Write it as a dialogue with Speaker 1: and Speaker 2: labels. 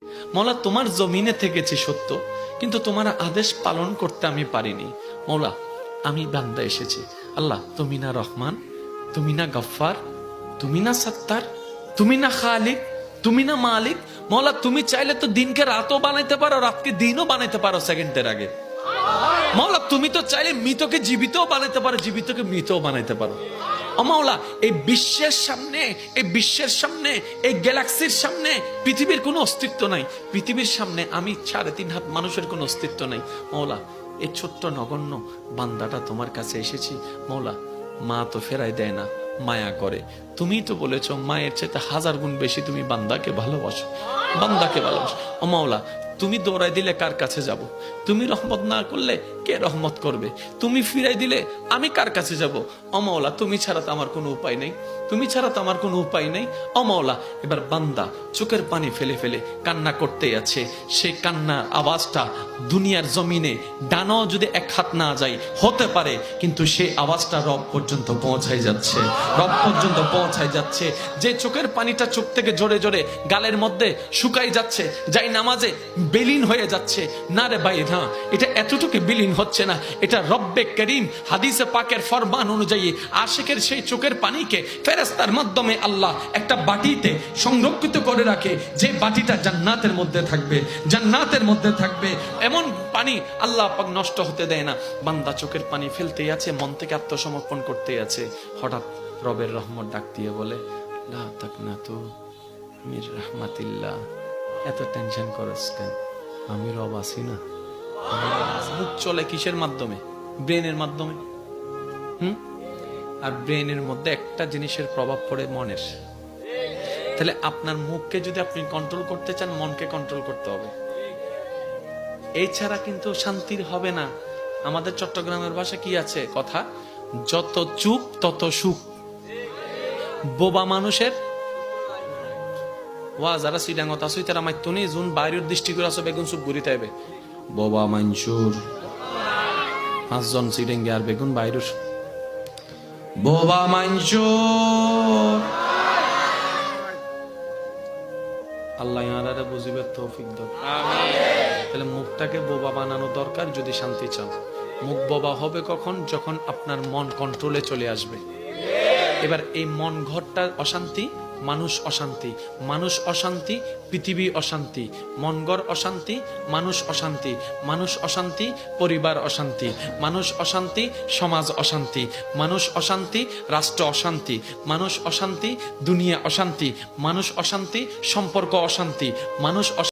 Speaker 1: মৌলা তোমার জমিনে থেকেছি সত্য, কিন্তু তোমার আদেশ পালন করতে আমি পারিনি। মৌলা আমি বান্দা এসেছি। আল্লাহ তুমি না রহমান, তুমি না গফফার, তুমি না সত্তার, তুমি না খালিক, তুমি না মালিক। মৌলা তুমি চাইলে তো দিনকে রাতও বানাইতে পারো, রাতকে দিনও বানাইতে পারো সেকেন্ডের আগে। মৌলা তুমি তো চাইলে মৃতকে জীবিতও বানাইতে পারো, জীবিতকে মৃতও বানাইতে পারো। ও মাওলা, এই বিশ্বের সামনে, এই বিশ্বের সামনে, এই গ্যালাক্সির সামনে পৃথিবীর কোনো অস্তিত্ব নাই। পৃথিবীর সামনে আমি 3.5 হাত মানুষের কোনো অস্তিত্ব নাই। মাওলা এই ছোট্ট নগণ্য বান্দাটা তোমার কাছে এসেছি। মাওলা মা তো ফেরাই দেয় না, মায়া করে। তুমি তো বলেছো মায়ের চাইতে 1000 গুণ বেশি তুমি বান্দাকে ভালোবাসো, বান্দাকে ভালোবাসো। ও মাওলা তুমি দৌড়াই দিলে কার কাছে যাব? তুমি রহমত না করলে কে রহমত করবে? তুমি ফিরাই দিলে আমি কার কাছে যাব? ও মাওলা তুমি ছাড়া তো আমার কোনো উপায় নেই, তুমি ছাড়া তো আমার কোনো উপায় নেই। ও মাওলা এবার বান্দা চোখের পানি ফেলে ফেলে কান্না করতেই আছে। সেই কান্নার আওয়াজটা দুনিয়ার জমিনে ডানাও যদি 1 হাত না যায় হতে পারে, কিন্তু সেই আওয়াজটা রব পর্যন্ত পৌঁছাই যাচ্ছে, রব পর্যন্ত পৌঁছাই যাচ্ছে। যে চোখের পানিটা চোখ থেকে জোরে জোরে গালের মধ্যে শুকাই যাচ্ছে, যাই নামাজে বিলীন হয়ে যাচ্ছে। না রে ভাই না, এটা এতটুকু বিলীন হচ্ছে না, এটা রব্বে করিম হাদিসে পাকের ফরমান অনুযায়ী আশিকের সেই চোখের পানিকে ফেরেশতার মাধ্যমে আল্লাহ একটা বাটিতে সংরক্ষিত করে রাখে, যে বাটিটা জান্নাতের মধ্যে থাকবে, জান্নাতের মধ্যে থাকবে। এমন পানি আল্লাহ পাক নষ্ট হতে দেয় না। বান্দা চোখের পানি ফেলতেই আছে, মন থেকে আত্মসমর্পণ করতেই আছে। হঠাৎ রবের রহমত ডাক দিয়ে বলে, লা তাকনাতু মির রাহমাতিল্লাহ। এত টেনশন করস কেন? আমি রব আছি না। মুখ চলে কিসের মাধ্যমে? ব্রেনের মাধ্যমে। আর ব্রেনের মধ্যে একটা জিনিসের প্রভাব পড়ে মনের। তাহলে আপনার মুখকে যদি আপনি কন্ট্রোল করতে চান, মনকে কন্ট্রোল করতে হবে। এই ছাড়া কিন্তু শান্তির হবে না। আমাদের চট্টগ্রামের ভাষা কি আছে কথা, যত চুপ তত সুখ। বোবা মানুষের ওয়া যারা সিডাঙ্গত আসুই তারা মাইতুনি জুন বাইরের দৃষ্টি করে আসো বেগুন সুপ ঘুরিতে হবে। বোবা মানসুর 5 জন সিডেঙ্গে আর বেগুন বাইরের বোবা মানসুর। আল্লাহ ইয়ারারে বুঝিবে তৌফিক দাও। তাহলে মুখটাকে বোবা বানানো দরকার যদি শান্তি চান। মুখ বোবা হবে কখন? যখন আপনার মন কন্ট্রোলে চলে আসবে। এবার এই মন ঘরটা অশান্তি, মানুষ অশান্তি, মানুষ অশান্তি, পৃথিবী অশান্তি, মনগড় অশান্তি, মানুষ অশান্তি, মানুষ অশান্তি, পরিবার অশান্তি, মানুষ অশান্তি, সমাজ অশান্তি, মানুষ অশান্তি, রাষ্ট্র অশান্তি, মানুষ অশান্তি, দুনিয়া অশান্তি, মানুষ অশান্তি, সম্পর্ক অশান্তি, মানুষ